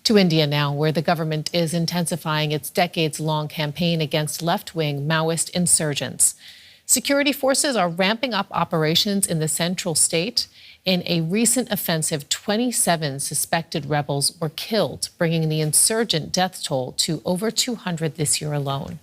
To India now, where the government is intensifying its decades-long campaign against left-wing Maoist insurgents. Security forces are ramping up operations in the central state. In a recent offensive, 27 suspected rebels were killed, bringing the insurgent death toll to over 200 this year alone.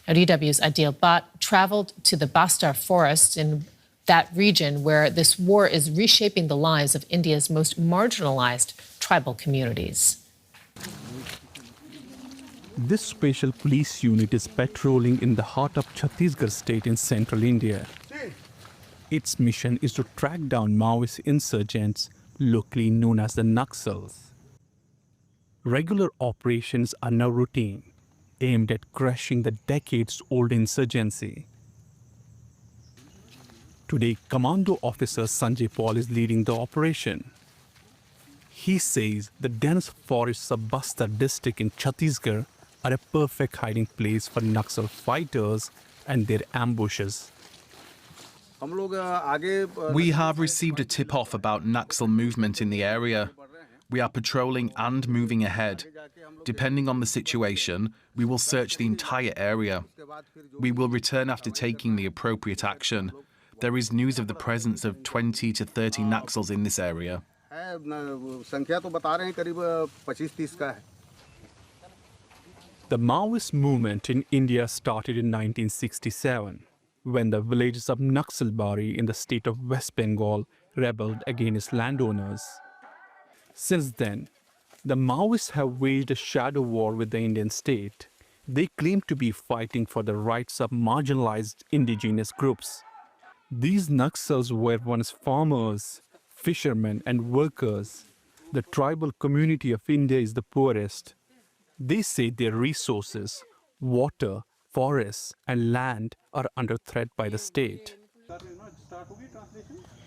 Now, DW's Adil Bhat traveled to the Bastar forests in that region where this war is reshaping the lives of India's most marginalized tribal communities. This special police unit is patrolling in the heart of Chhattisgarh state in central India. Its mission is to track down Maoist insurgents, locally known as the Naxals. Regular operations are now routine, aimed at crushing the decades-old insurgency. Today, Commando Officer Sanjay Paul is leading the operation. He says the dense forests of Bastar district in Chhattisgarh are a perfect hiding place for Naxal fighters and their ambushes. We have received a tip-off about Naxal movement in the area. We are patrolling and moving ahead. Depending on the situation, we will search the entire area. We will return after taking the appropriate action. There is news of the presence of 20 to 30 Naxals in this area. The Maoist movement in India started in 1967, when the villages of Naxalbari in the state of West Bengal rebelled against landowners. Since then, the Maoists have waged a shadow war with the Indian state. They claim to be fighting for the rights of marginalized indigenous groups. These Naxals were once farmers, fishermen and workers. The tribal community of India is the poorest. They say their resources, water, forests and land are under threat by the state.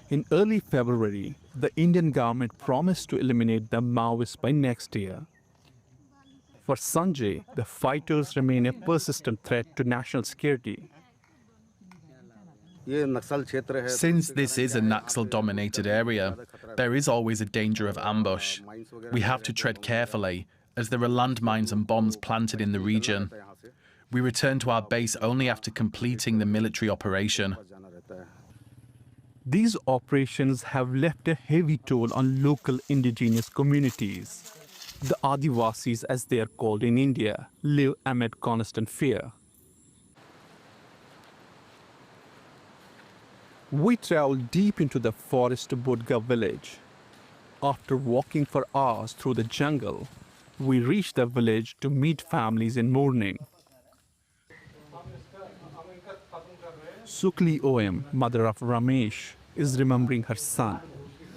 In early February, the Indian government promised to eliminate the Maoists by next year. For Sanjay, the fighters remain a persistent threat to national security. Since this is a Naxal-dominated area, there is always a danger of ambush. We have to tread carefully, as there are landmines and bombs planted in the region. We return to our base only after completing the military operation. These operations have left a heavy toll on local indigenous communities. The Adivasis, as they are called in India, live amid constant fear. We travel deep into the forest to Bodga village. After walking for hours through the jungle, we reach the village to meet families in mourning. Sukli OM, mother of Ramesh, is remembering her son,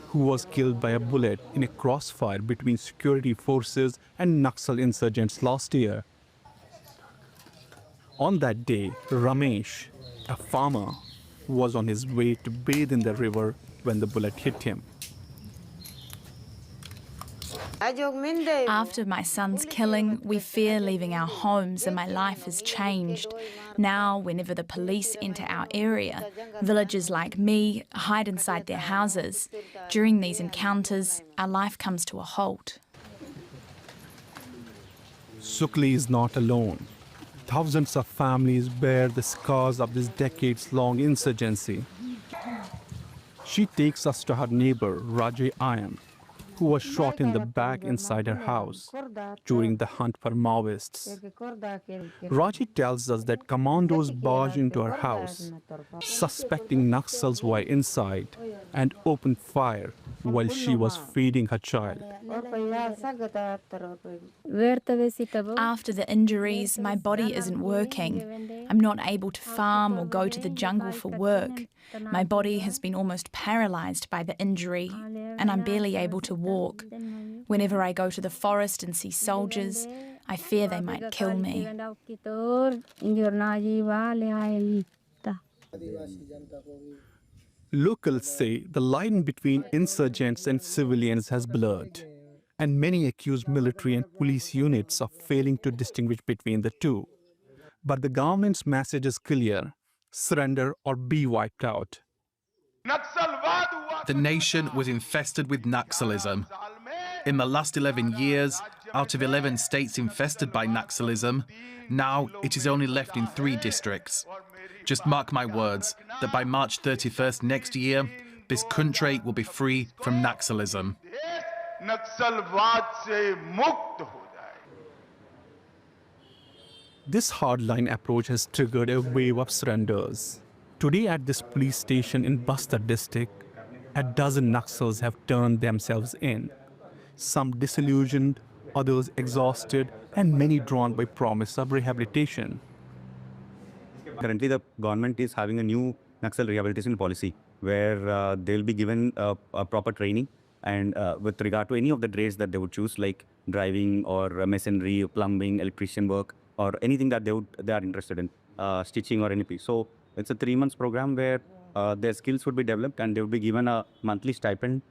who was killed by a bullet in a crossfire between security forces and Naxal insurgents last year. On that day, Ramesh, a farmer, was on his way to bathe in the river when the bullet hit him. After my son's killing, we fear leaving our homes and my life has changed. Now, whenever the police enter our area, villagers like me hide inside their houses. During these encounters, our life comes to a halt. Sukli is not alone. Thousands of families bear the scars of this decades-long insurgency. She takes us to her neighbor, Rajay Ayam, who was shot in the back inside her house during the hunt for Maoists. Raji tells us that commandos barged into her house, suspecting Naxals were inside, and opened fire while she was feeding her child. After the injuries, my body isn't working. I'm not able to farm or go to the jungle for work. My body has been almost paralyzed by the injury, and I'm barely able to walk. Whenever I go to the forest and see soldiers, I fear they might kill me. Locals say the line between insurgents and civilians has blurred, and many accuse military and police units of failing to distinguish between the two. But the government's message is clear: surrender or be wiped out. The nation was infested with Naxalism. In the last 11 years, out of 11 states infested by Naxalism, now it is only left in 3 districts. Just mark my words that by March 31st next year, this country will be free from Naxalism. This hardline approach has triggered a wave of surrenders. Today at this police station in Bastar district, a dozen Naxals have turned themselves in. Some disillusioned, others exhausted, and many drawn by promise of rehabilitation. Currently, the government is having a new Naxal rehabilitation policy where they'll be given a proper training and with regard to any of the trades that they would choose, like driving or masonry, plumbing, electrician work, or anything that they are interested in, stitching or anything. So it's a 3-month program where their skills would be developed and they would be given a monthly stipend.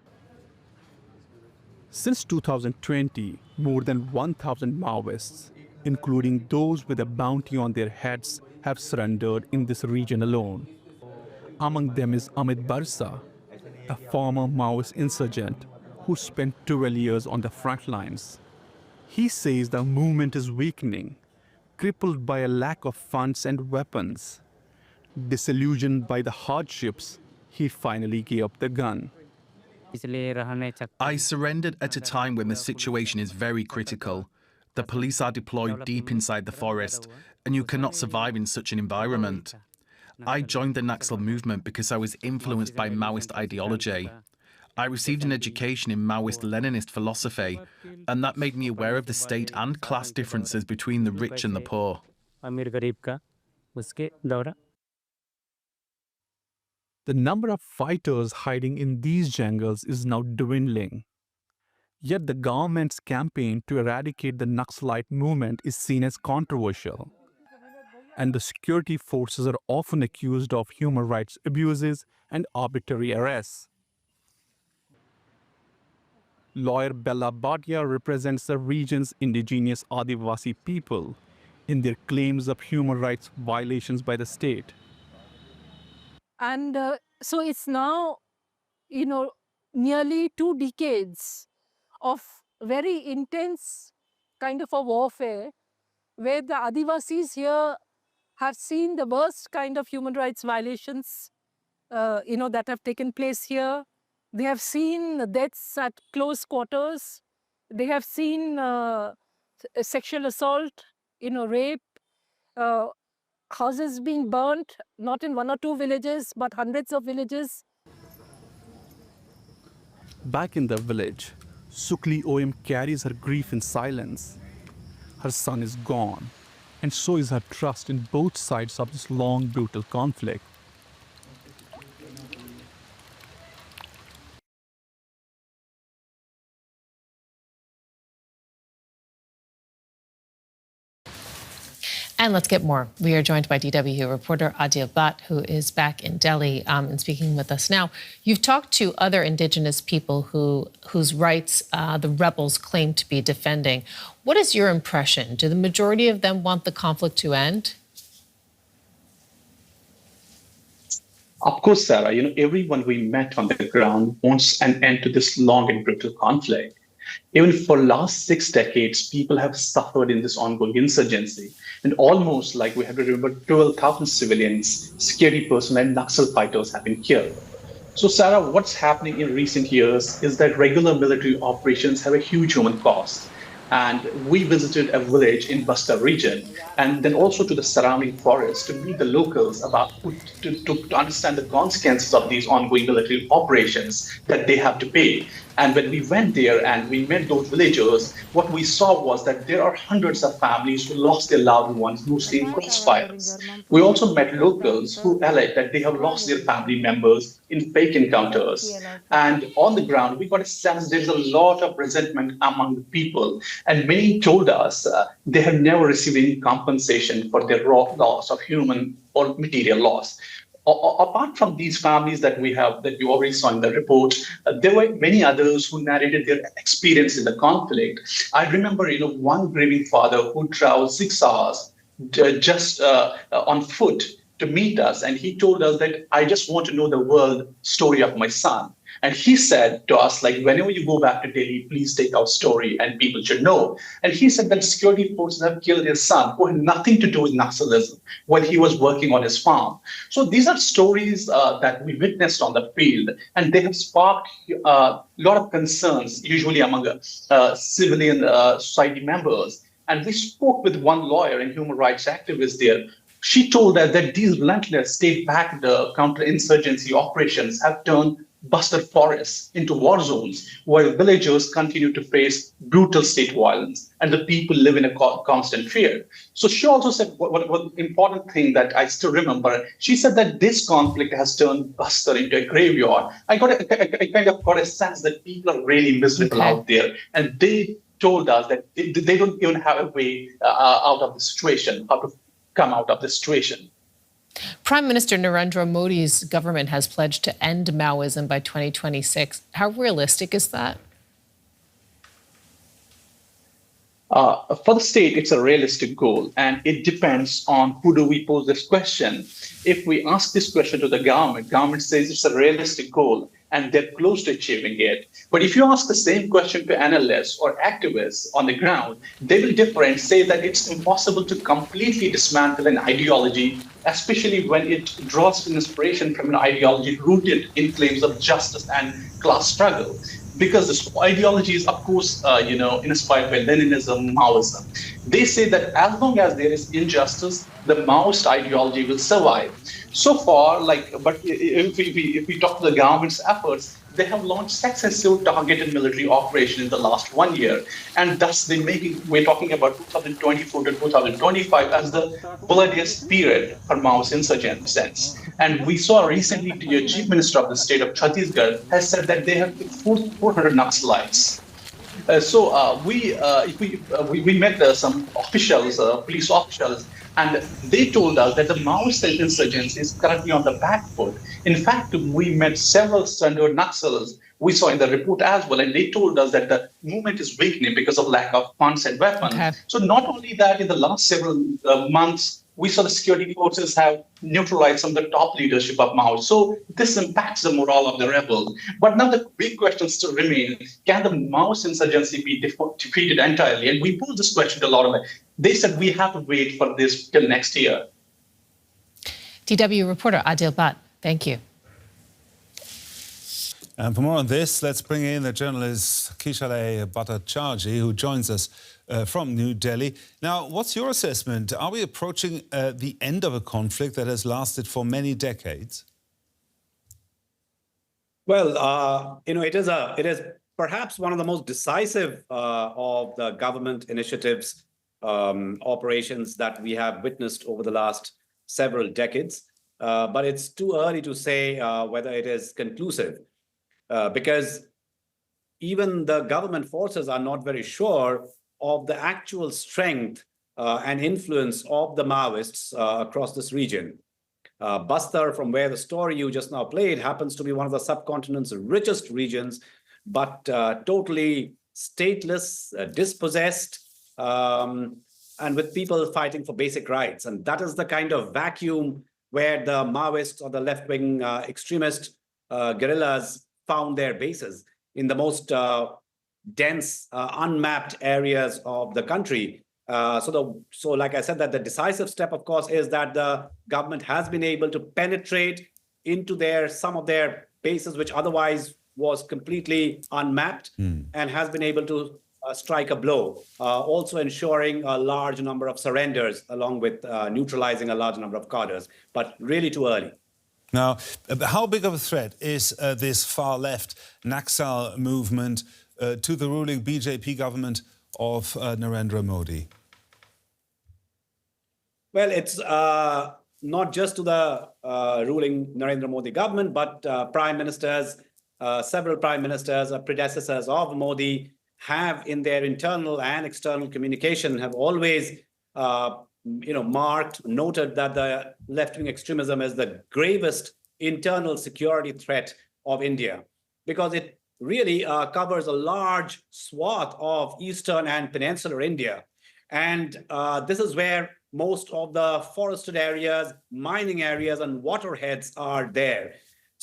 Since 2020, more than 1,000 Maoists, including those with a bounty on their heads, have surrendered in this region alone. Among them is Amit Barsa, a former Maoist insurgent who spent 12 years on the front lines. He says the movement is weakening, crippled by a lack of funds and weapons. Disillusioned by the hardships, he finally gave up the gun. I surrendered at a time when the situation is very critical. The police are deployed deep inside the forest, and you cannot survive in such an environment. I joined the Naxal movement because I was influenced by Maoist ideology. I received an education in Maoist Leninist philosophy, and that made me aware of the state and class differences between the rich and the poor. The number of fighters hiding in these jungles is now dwindling. Yet the government's campaign to eradicate the Naxalite movement is seen as controversial. And the security forces are often accused of human rights abuses and arbitrary arrests. Lawyer Bella Bhatia represents the region's indigenous Adivasi people in their claims of human rights violations by the state. And so it's now, nearly 2 decades of very intense kind of a warfare where the Adivasis here have seen the worst kind of human rights violations, that have taken place here. They have seen deaths at close quarters. They have seen sexual assault, rape, houses being burnt, not in 1 or 2 villages, but hundreds of villages. Back in the village, Sukli Oim carries her grief in silence. Her son is gone, and so is her trust in both sides of this long, brutal conflict. And let's get more. We are joined by DW reporter Adil Bhat, who is back in Delhi and speaking with us now. You've talked to other indigenous people whose rights the rebels claim to be defending. What is your impression? Do the majority of them want the conflict to end? Of course, Sarah, everyone we met on the ground wants an end to this long and brutal conflict. Even for last 6 decades, people have suffered in this ongoing insurgency. And almost, like we have to remember, 12,000 civilians, security personnel, and Naxal fighters have been killed. So, Sarah, what's happening in recent years is that regular military operations have a huge human cost. And we visited a village in Bastar region, and then also to the surrounding forest to meet the locals about to understand the consequences of these ongoing military operations that they have to pay. And when we went there and we met those villagers, what we saw was that there are hundreds of families who lost their loved ones, mostly in crossfires. We also met locals who alleged that they have lost their family members in fake encounters. And on the ground, we got a sense there's a lot of resentment among the people. And many told us they have never received any compensation for their raw loss of human or material loss. Apart from these families that we have, that you already saw in the report, there were many others who narrated their experience in the conflict. I remember, one grieving father who traveled 6 hours just on foot to meet us. And he told us that I just want to know the world story of my son. And he said to us, like, whenever you go back to Delhi, please take our story and people should know. And he said that security forces have killed his son, who had nothing to do with Naxalism, when he was working on his farm. So these are stories that we witnessed on the field, and they have sparked a lot of concerns, usually among civilian society members. And we spoke with one lawyer and human rights activist there. She told us that these relentless state-backed counterinsurgency operations have turned bustard forests into war zones where villagers continue to face brutal state violence and the people live in a constant fear. So she also said one important thing that I still remember. She said that this conflict has turned Bastar into a graveyard. I kind of got a sense that people are really miserable out there, and they told us that they don't even have a way out of the situation, how to come out of the situation. Prime Minister Narendra Modi's government has pledged to end Maoism by 2026. How realistic is that? For the state, it's a realistic goal, and it depends on who do we pose this question. If we ask this question to the government says it's a realistic goal, and they're close to achieving it. But if you ask the same question to analysts or activists on the ground, they will differ and say that it's impossible to completely dismantle an ideology, especially when it draws inspiration from an ideology rooted in claims of justice and class struggle. Because this ideology is, of course, inspired by Leninism, Maoism. They say that as long as there is injustice, the Maoist ideology will survive. So far, but if we talk to the government's efforts, they have launched successive targeted military operations in the last 1 year, and thus we're talking about 2024 to 2025 as the bloodiest period for Maoist insurgents. And we saw recently the Chief Minister of the state of Chhattisgarh has said that they have 400 Naxalites. We met some officials, police officials, and they told us that the Maoist insurgency is currently on the back foot. In fact, we met several standard Naxals we saw in the report as well, and they told us that the movement is weakening because of lack of funds and weapons. Okay. So not only that, in the last several months, we saw the security forces have neutralized some of the top leadership of Mao. So this impacts the morale of the rebels. But now the big question still remains, can the Maoist insurgency be defeated entirely? And we posed this question to a lot of them. They said we have to wait for this till next year. DW reporter Adil Bhat, thank you. And for more on this, let's bring in the journalist Kishalay Bhattacharjee, who joins us from New Delhi. Now, what's your assessment? Are we approaching the end of a conflict that has lasted for many decades? Well, it is perhaps one of the most decisive of the government initiatives, operations that we have witnessed over the last several decades. But it's too early to say whether it is conclusive. Because even the government forces are not very sure of the actual strength and influence of the Maoists across this region. Bastar, from where the story you just now played, happens to be one of the subcontinent's richest regions, but totally stateless, dispossessed, and with people fighting for basic rights. And that is the kind of vacuum where the Maoists or the left-wing extremist guerrillas found their bases in the most dense, unmapped areas of the country. So like I said, that the decisive step, of course, is that the government has been able to penetrate into some of their bases, which otherwise was completely unmapped, and has been able to strike a blow, also ensuring a large number of surrenders, along with neutralizing a large number of cadres, but really too early. Now, how big of a threat is this far-left Naxal movement to the ruling BJP government of Narendra Modi? Well, it's not just to the ruling Narendra Modi government, but prime ministers, several prime ministers, predecessors of Modi, have in their internal and external communication have always noted that the left-wing extremism is the gravest internal security threat of India, because it really covers a large swath of eastern and peninsular India. And this is where most of the forested areas, mining areas, and waterheads are there.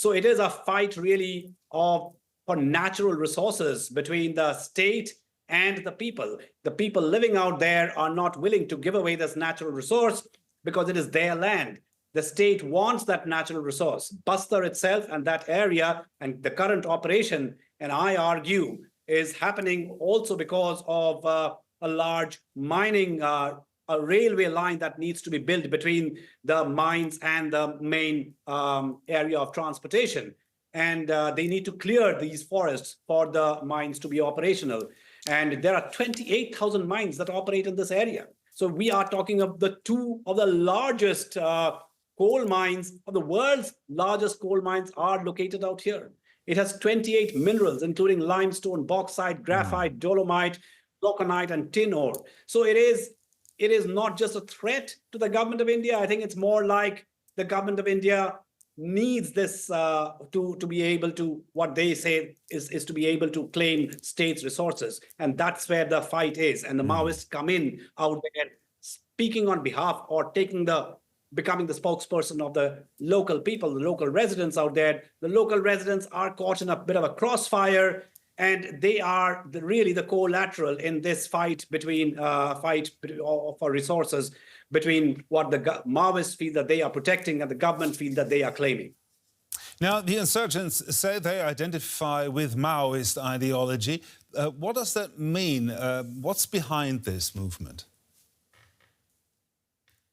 So it is a fight really for natural resources between the state and the people. The people living out there are not willing to give away this natural resource because it is their land. The state wants that natural resource. Bastar itself and that area and the current operation, and I argue, is happening also because of a large mining, a railway line that needs to be built between the mines and the main area of transportation. And they need to clear these forests for the mines to be operational. And there are 28,000 mines that operate in this area. So we are talking of the two of the largest coal mines, of the world's largest coal mines are located out here. It has 28 minerals, including limestone, bauxite, graphite, dolomite, glauconite, and tin ore. So it is not just a threat to the government of India. I think it's more like the government of India needs this to be able to, what they say is to be able to claim states' resources. And that's where the fight is. And the Maoists come in out there speaking on behalf or becoming the spokesperson of the local people, the local residents out there. The local residents are caught in a bit of a crossfire, and they are really the collateral in this fight for resources between what the Maoists feel that they are protecting and the government feel that they are claiming. Now, the insurgents say they identify with Maoist ideology. What does that mean? What's behind this movement?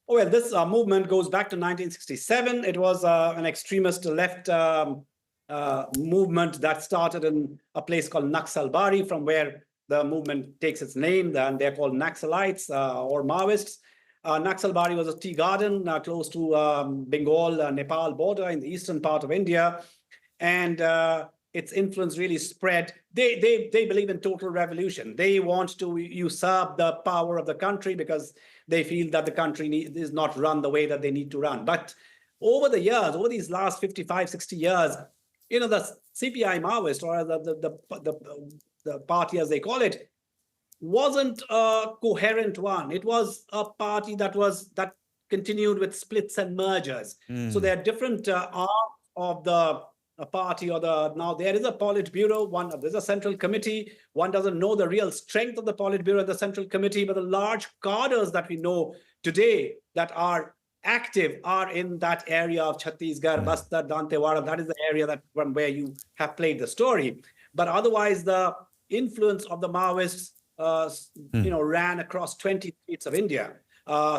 Well, this movement goes back to 1967. It was an extremist left movement that started in a place called Naxalbari, from where the movement takes its name, and they're called Naxalites or Maoists. Naxalbari was a tea garden close to Bengal, Nepal border in the eastern part of India. And its influence really spread. They believe in total revolution. They want to usurp the power of the country because they feel that the country is not run the way that they need to run. But over the years, over these last 55, 60 years, the CPI Maoist, or the party as they call it, wasn't a coherent one. It was a party that continued with splits and mergers. So there are different arms of the party, now there is a Politburo, there's a central committee. One doesn't know the real strength of the Politburo and the central committee, but the large cadres that we know today that are active are in that area of Chhattisgarh, Bastar, Dantewada. That is the area from where you have played the story. But otherwise, the influence of the Maoists ran across 20 states of India,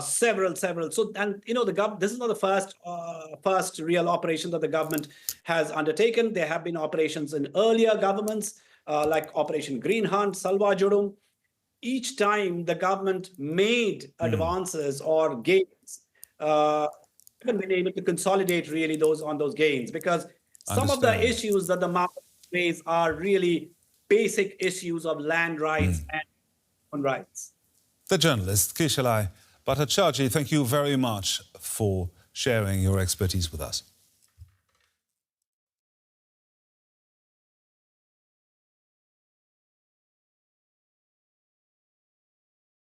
several. So, and this is not the first real operation that the government has undertaken. There have been operations in earlier governments, like Operation Green Hunt, Salwa Judum. Each time the government made advances or gains, haven't been able to consolidate really those gains, because some of the issues that the Maoists face are really basic issues of land rights and human rights. The journalist Kishalay Bhattacharjee, thank you very much for sharing your expertise with us.